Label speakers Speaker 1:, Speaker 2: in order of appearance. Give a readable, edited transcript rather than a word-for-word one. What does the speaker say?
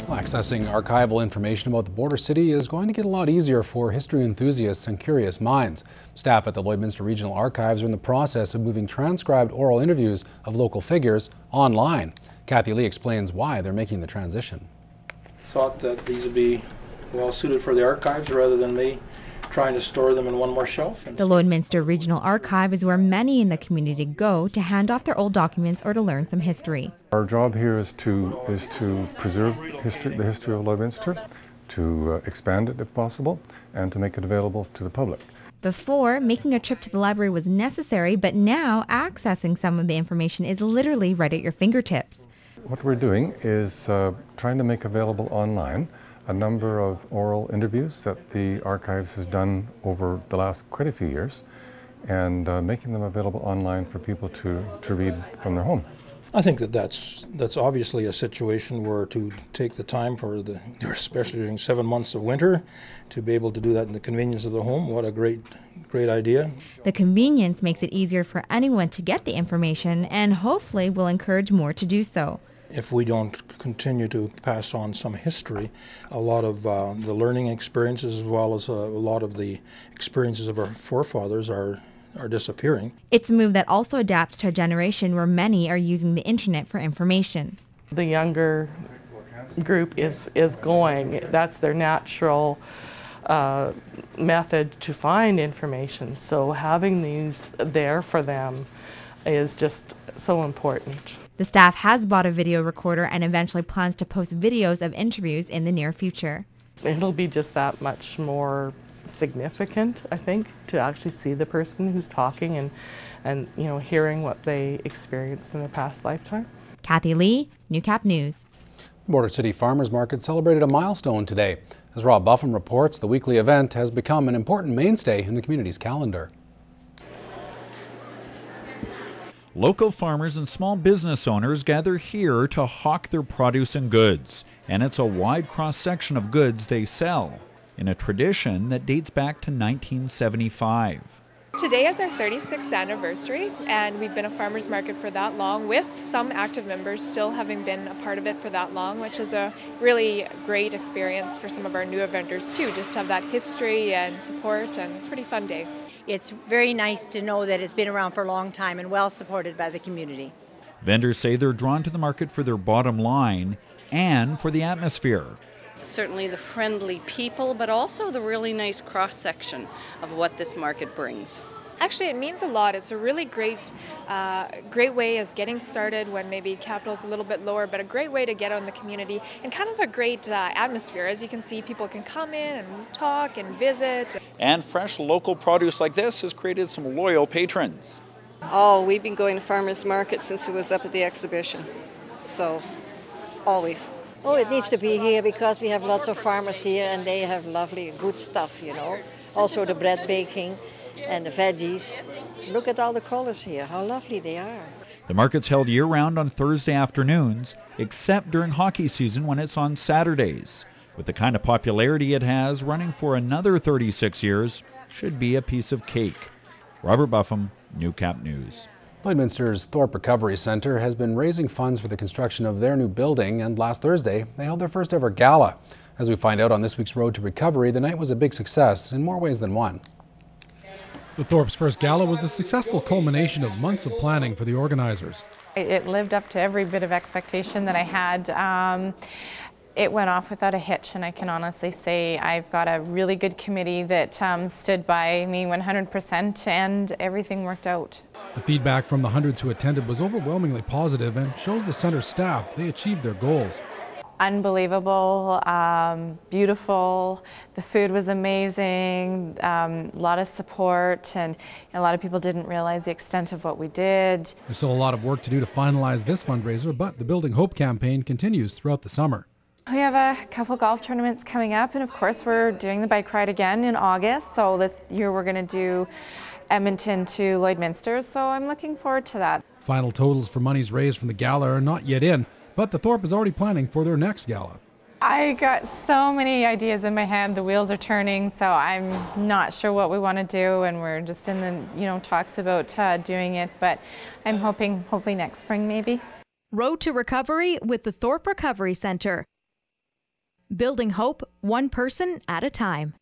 Speaker 1: Accessing archival information about the border city is going to get a lot easier for history enthusiasts and curious minds. Staff at the Lloydminster Regional Archives are in the process of moving transcribed oral interviews of local figures online. Kathy Lee explains why they're making the transition.
Speaker 2: Thought that these would be well suited for the archives rather than me trying to store them in one more shelf.
Speaker 3: The Lloydminster Regional Archive is where many in the community go to hand off their old documents or to learn some history.
Speaker 4: Our job here is to preserve the history of Lloydminster, to expand it if possible, and to make it available to the public.
Speaker 3: Before, making a trip to the library was necessary, but now accessing some of the information is literally right at your fingertips.
Speaker 4: What we're doing is trying to make available online a number of oral interviews that the archives has done over the last quite a few years, and making them available online for people to read from their home.
Speaker 2: I think that's obviously a situation where to take the time for especially during 7 months of winter, to be able to do that in the convenience of the home. What a great idea.
Speaker 3: The convenience makes it easier for anyone to get the information and hopefully will encourage more to do so.
Speaker 2: If we don't continue to pass on some history, a lot of the learning experiences as well as a lot of the experiences of our forefathers are disappearing.
Speaker 3: It's a move that also adapts to a generation where many are using the internet for information.
Speaker 5: The younger group is going, that's their natural method to find information. So having these there for them is just so important.
Speaker 3: The staff has bought a video recorder and eventually plans to post videos of interviews in the near future.
Speaker 5: It'll be just that much more significant, I think, to actually see the person who's talking and you know, hearing what they experienced in their past lifetime.
Speaker 3: Kathy Lee, Newcap News.
Speaker 1: Border City Farmers Market celebrated a milestone today. As Rob Buffum reports, the weekly event has become an important mainstay in the community's calendar.
Speaker 6: Local farmers and small business owners gather here to hawk their produce and goods, and it's a wide cross-section of goods they sell, in a tradition that dates back to 1975.
Speaker 7: Today is our 36th anniversary, and we've been a farmers market for that long, with some active members still having been a part of it for that long, which is a really great experience for some of our newer vendors too, just to have that history and support, and it's a pretty fun day.
Speaker 8: It's very nice to know that it's been around for a long time and well supported by the community.
Speaker 6: Vendors say they're drawn to the market for their bottom line and for the atmosphere.
Speaker 9: Certainly the friendly people, but also the really nice cross-section of what this market brings.
Speaker 7: Actually, it means a lot. It's a really great way as getting started when maybe capital's a little bit lower, but a great way to get out in the community and kind of a great atmosphere. As you can see, people can come in and talk and visit.
Speaker 10: And fresh local produce like this has created some loyal patrons.
Speaker 11: Oh, we've been going to farmers market since it was up at the exhibition, so always.
Speaker 12: Oh, it needs to be here because we have lots of farmers here and they have lovely, good stuff, you know. Also the bread baking and the veggies. Look at all the colors here, how lovely they are.
Speaker 6: The market's held year-round on Thursday afternoons, except during hockey season when it's on Saturdays. With the kind of popularity it has, running for another 36 years should be a piece of cake. Robert Buffum, Newcap News.
Speaker 1: Lloydminster's Thorpe Recovery Centre has been raising funds for the construction of their new building, and last Thursday they held their first ever gala. As we find out on this week's Road to Recovery, the night was a big success in more ways than one.
Speaker 13: The Thorpe's first gala was a successful culmination of months of planning for the organizers.
Speaker 14: It lived up to every bit of expectation that I had. It went off without a hitch, and I can honestly say I've got a really good committee that stood by me 100%, and everything worked out.
Speaker 13: The feedback from the hundreds who attended was overwhelmingly positive and shows the center's staff they achieved their goals.
Speaker 14: Unbelievable, beautiful, the food was amazing, a lot of support, and a lot of people didn't realize the extent of what we did.
Speaker 13: There's still a lot of work to do to finalize this fundraiser, but the Building Hope campaign continues throughout the summer.
Speaker 14: We have a couple golf tournaments coming up, and of course we're doing the bike ride again in August, so this year we're going to do Edmonton to Lloydminster, so I'm looking forward to that.
Speaker 13: Final totals for monies raised from the gala are not yet in, but the Thorpe is already planning for their next gala.
Speaker 14: I got so many ideas in my head, the wheels are turning, so I'm not sure what we want to do, and we're just in the talks about doing it, but I'm hoping hopefully next spring maybe.
Speaker 15: Road to Recovery with the Thorpe Recovery Centre. Building hope, one person at a time.